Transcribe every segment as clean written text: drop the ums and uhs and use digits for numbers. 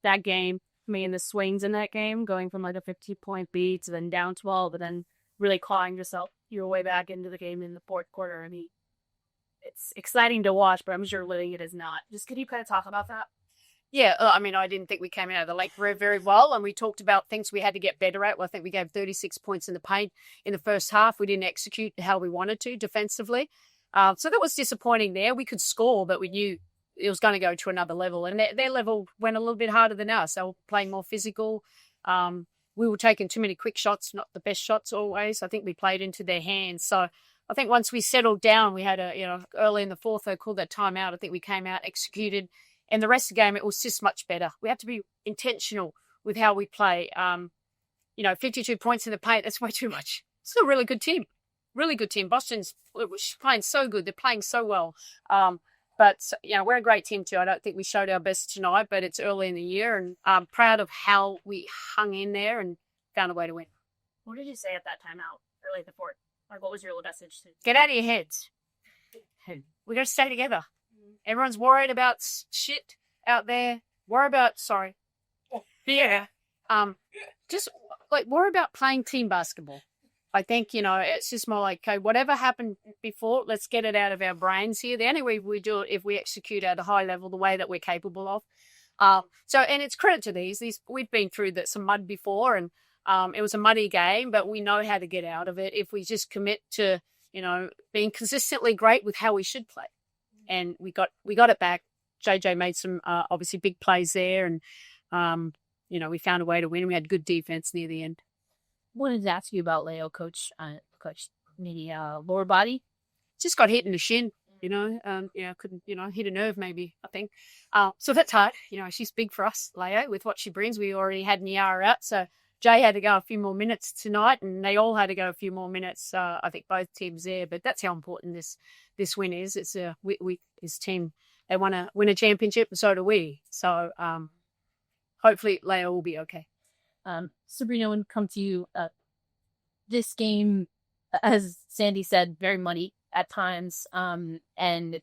that game, I mean, the swings in that game, going from like a 15-point beat to then down 12, and then really clawing yourself your way back into the game in the fourth quarter. I mean, it's exciting to watch, but I'm sure living it is not. Just could you kind of talk about that? Yeah, I mean, I didn't think we came out of the lake very, very well, and we talked about things we had to get better at. Well, I think we gave 36 points in the paint in the first half. We didn't execute how we wanted to defensively. So that was disappointing there. We could score, but we knew it was going to go to another level, and their level went a little bit harder than us. They were playing more physical. We were taking too many quick shots, not the best shots always. I think we played into their hands. So I think once we settled down, we had early in the fourth, they called that timeout. I think we came out, executed. And the rest of the game, it was just much better. We have to be intentional with how we play. 52 points in the paint, that's way too much. Still a really good team. Really good team. Boston's playing so good. They're playing so well. But we're a great team too. I don't think we showed our best tonight, but it's early in the year. And I'm proud of how we hung in there and found a way to win. What did you say at that timeout early in the fourth? Like, what was your message? Get out of your heads. We got to stay together. Everyone's worried about shit out there. Yeah. Just like worry about playing team basketball. I think, it's just more like, okay, whatever happened before, let's get it out of our brains here. The only way we do it if we execute at a high level the way that we're capable of. And it's credit to these. We've been through some mud before, and it was a muddy game, but we know how to get out of it if we just commit to, being consistently great with how we should play. And we got it back. JJ made some obviously big plays there, and we found a way to win. We had good defense near the end. I wanted to ask you about Leo, Coach Nitty, lower body. Just got hit in the shin, couldn't, hit a nerve maybe, I think. So that's hard. She's big for us, Leo, with what she brings. We already had Niara out, so Jay had to go a few more minutes tonight, and they all had to go a few more minutes. I think both teams there, but that's how important this win is. It's his team. They want to win a championship, and so do we. So hopefully Leo will be okay. Sabrina, when it comes to you, this game, as Sandy said, very muddy at times, and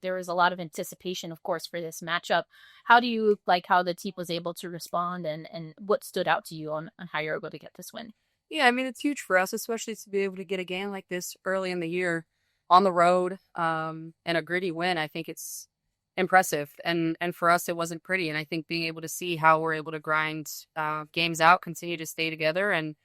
there was a lot of anticipation, of course, for this matchup. How do you like how the team was able to respond, and what stood out to you on how you're able to get this win? Yeah, I mean, it's huge for us, especially to be able to get a game like this early in the year on the road, and a gritty win. I think it's impressive. And for us, it wasn't pretty. And I think being able to see how we're able to grind games out, continue to stay together, and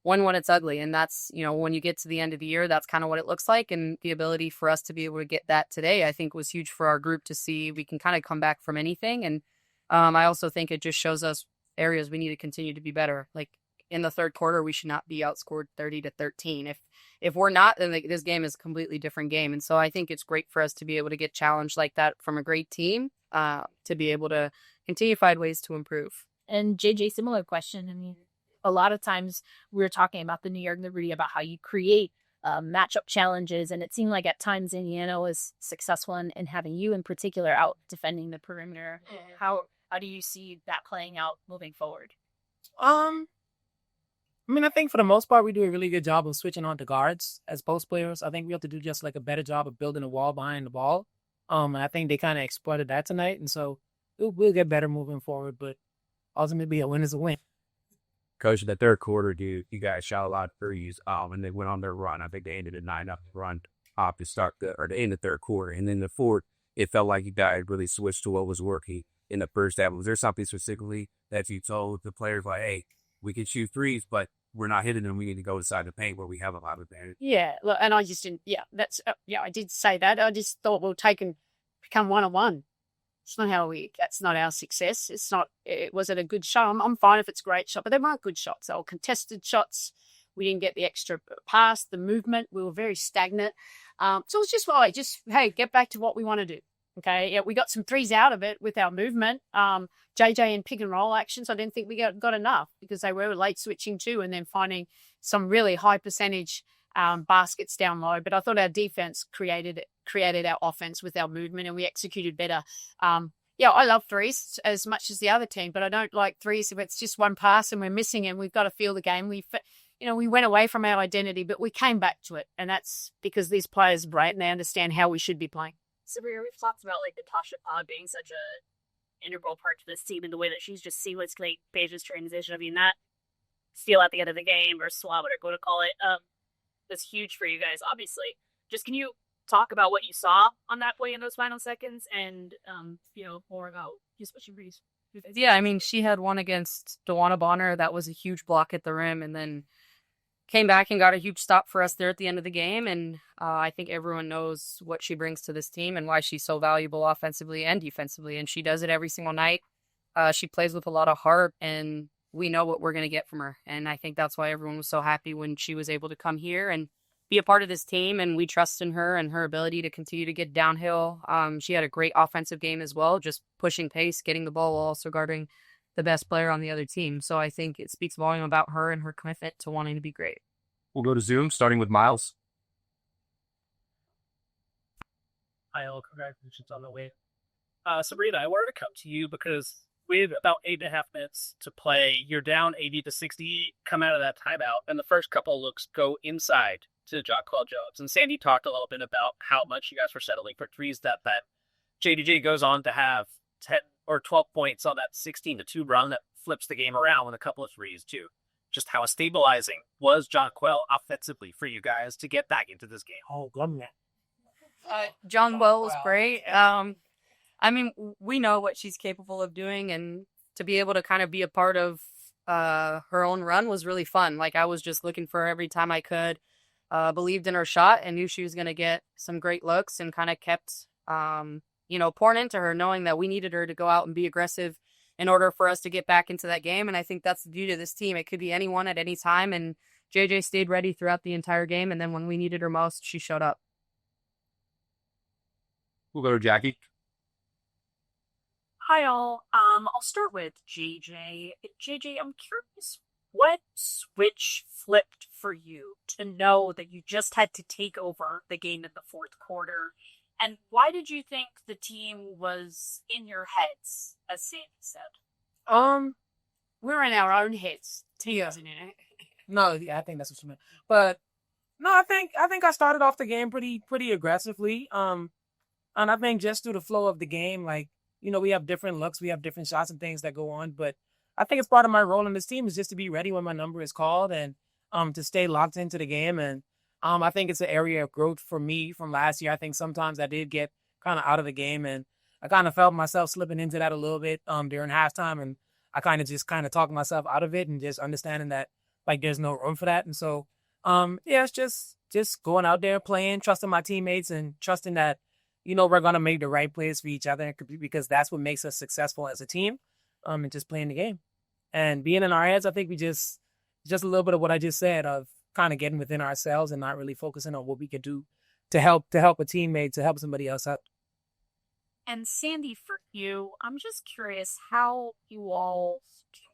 win when it's ugly. And that's, when you get to the end of the year, that's kind of what it looks like. And the ability for us to be able to get that today, I think was huge for our group to see we can kind of come back from anything. And I also think it just shows us areas we need to continue to be better. Like in the third quarter, we should not be outscored 30-13. If we're not, then this game is a completely different game. And so I think it's great for us to be able to get challenged like that from a great team, to be able to continue to find ways to improve. And JJ, similar question. I mean, a lot of times we were talking about the New York Liberty, about how you create matchup challenges. And it seemed like at times Indiana was successful in having you in particular out defending the perimeter. How do you see that playing out moving forward? I think for the most part, we do a really good job of switching on to guards as post players. I think we have to do just like a better job of building a wall behind the ball. And I think they kind of exploited that tonight. And so we'll get better moving forward. But ultimately, a win is a win. Coach, in the third quarter, you guys shot a lot of threes, and they went on their run. I think they ended a 9-up run to start the end of the third quarter. And then the fourth, it felt like you guys really switched to what was working in the first half. Was there something specifically that you told the players, like, hey, we can shoot threes, but we're not hitting them. We need to go inside the paint where we have a lot of advantage? Yeah, look, and I just didn't. Yeah, I did say that. I just thought we'll take and become 1-on-1. It's not how that's not our success. It's not, was it a good shot? I'm fine if it's a great shot, but they weren't good shots. They were contested shots. We didn't get the extra pass, the movement. We were very stagnant. So it was just hey, get back to what we want to do. Okay, yeah, we got some threes out of it with our movement. JJ in pick and roll actions, I didn't think we got enough because they were late switching too, and then finding some really high percentage baskets down low. But I thought our defense created our offense with our movement, and we executed better. I love threes as much as the other team, but I don't like threes if it's just one pass and we're missing and we've got to feel the game. We went away from our identity, but we came back to it, and that's because these players are great and they understand how we should be playing. Sabrina, we've talked about like Natasha Pod being such a integral part to this team in the way that she's just seamlessly Paige's transition. I mean, that steal at the end of the game or swab, whatever you want to call it, that's huge for you guys, obviously. Just can you talk about what you saw on that play in those final seconds and, more about just what you read? Yeah, I mean, she had one against Dewana Bonner. That was a huge block at the rim, and then came back and got a huge stop for us there at the end of the game. And I think everyone knows what she brings to this team and why she's so valuable offensively and defensively. And she does it every single night. She plays with a lot of heart, and we know what we're going to get from her. And I think that's why everyone was so happy when she was able to come here and be a part of this team. And we trust in her and her ability to continue to get downhill. She had a great offensive game as well, just pushing pace, getting the ball, while also guarding the best player on the other team. So I think it speaks volume about her and her commitment to wanting to be great. We'll go to Zoom, starting with Miles. Hi, all. Congratulations on the win. Sabrina, I wanted to come to you because with about 8.5 minutes to play, you're down 80-60, come out of that timeout, and the first couple of looks go inside to Jonquel Jones. And Sandy talked a little bit about how much you guys were settling for threes that JDJ goes on to have 10 or 12 points on that 16-2 run that flips the game around with a couple of threes, too. Just how stabilizing was Jonquel offensively for you guys to get back into this game? Oh, God, Jonquel was great. I mean, we know what she's capable of doing, and to be able to kind of be a part of her own run was really fun. Like, I was just looking for her every time I could, believed in her shot and knew she was going to get some great looks, and kind of kept, pouring into her, knowing that we needed her to go out and be aggressive in order for us to get back into that game. And I think that's the beauty of this team. It could be anyone at any time, and JJ stayed ready throughout the entire game, and then when we needed her most, she showed up. We'll go to Jackie. Hi, all. I'll start with JJ. JJ, I'm curious, what switch flipped for you to know that you just had to take over the game in the fourth quarter? And why did you think the team was in your heads, as Sandy said? We're in our own heads. Yeah. Isn't it? No, yeah, I think that's what you meant. But no, I think I started off the game pretty aggressively. And I think just through the flow of the game, like, we have different looks, we have different shots and things that go on. But I think it's part of my role in this team is just to be ready when my number is called and to stay locked into the game. And I think it's an area of growth for me from last year. I think sometimes I did get kind of out of the game, and I kind of felt myself slipping into that a little bit during halftime. And I kind of talked myself out of it and just understanding that, like, there's no room for that. And so, it's just going out there playing, trusting my teammates and trusting that, we're going to make the right plays for each other because that's what makes us successful as a team, and just playing the game. And being in our heads, I think we just a little bit of what I just said of kind of getting within ourselves and not really focusing on what we could do to help a teammate, to help somebody else out. And Sandy, for you, I'm just curious how you all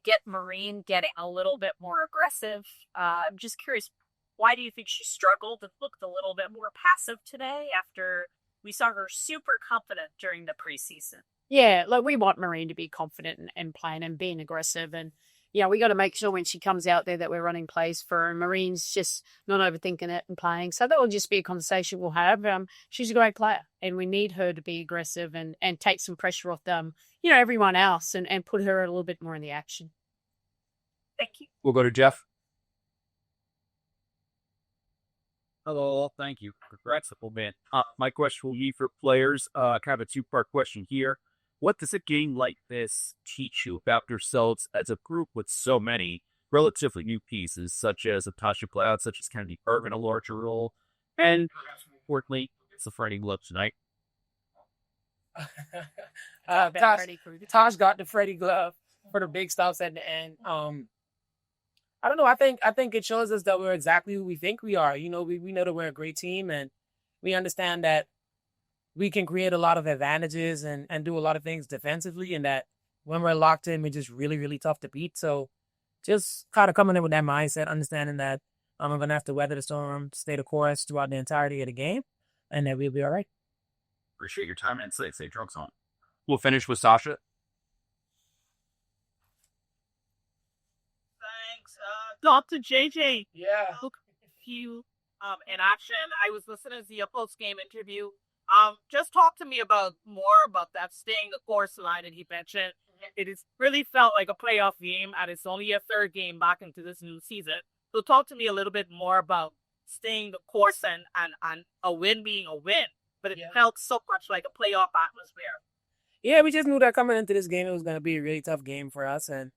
get Marine getting a little bit more aggressive. I'm just curious, why do you think she struggled and looked a little bit more passive today after we saw her super confident during the preseason? Yeah, like we want Marine to be confident and playing and being aggressive. And, we got to make sure when she comes out there that we're running plays for her. And Marine's just not overthinking it and playing. So that will just be a conversation we'll have. She's a great player, and we need her to be aggressive and take some pressure off them, everyone else, and put her a little bit more in the action. Thank you. We'll go to Jeff. Hello, thank you. Congrats, man. My question will be for players. Kind of a two-part question here. What does a game like this teach you about yourselves as a group with so many relatively new pieces, such as Natasha Cloud, such as Kennedy Irvin, a larger role, and importantly, it's the Freddie glove tonight. Tosh got the Freddie glove for the big stops at the end. I don't know. I think it shows us that we're exactly who we think we are. We know that we're a great team, and we understand that we can create a lot of advantages and do a lot of things defensively, and that when we're locked in, we're just really, really tough to beat. So just kind of coming in with that mindset, understanding that I'm going to have to weather the storm, stay the course throughout the entirety of the game, and that we'll be all right. Appreciate your time and stay drugs on. We'll finish with Sasha. Dr. JJ. Yeah. Look, you in action. I was listening to your post-game interview. Just talk to me about more about that staying the course line that he mentioned. It is really felt like a playoff game, and it's only a third game back into this new season. So talk to me a little bit more about staying the course and a win being a win, but it felt so much like a playoff atmosphere. Yeah, we just knew that coming into this game, it was going to be a really tough game for us, and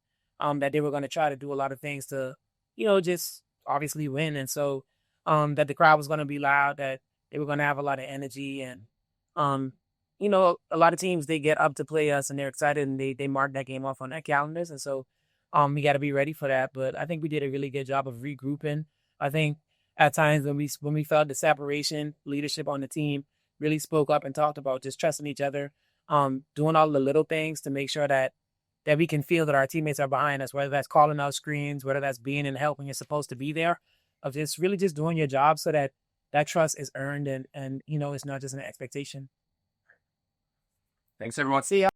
that they were going to try to do a lot of things to, just obviously win, and so that the crowd was going to be loud, that they were going to have a lot of energy, and a lot of teams they get up to play us, and they're excited, and they mark that game off on their calendars, and so we got to be ready for that. But I think we did a really good job of regrouping. I think at times when we felt the separation, leadership on the team really spoke up and talked about just trusting each other, doing all the little things to make sure that we can feel that our teammates are behind us, whether that's calling out screens, whether that's being and helping you're supposed to be there, of just really just doing your job so that that trust is earned and it's not just an expectation. Thanks, everyone. See ya.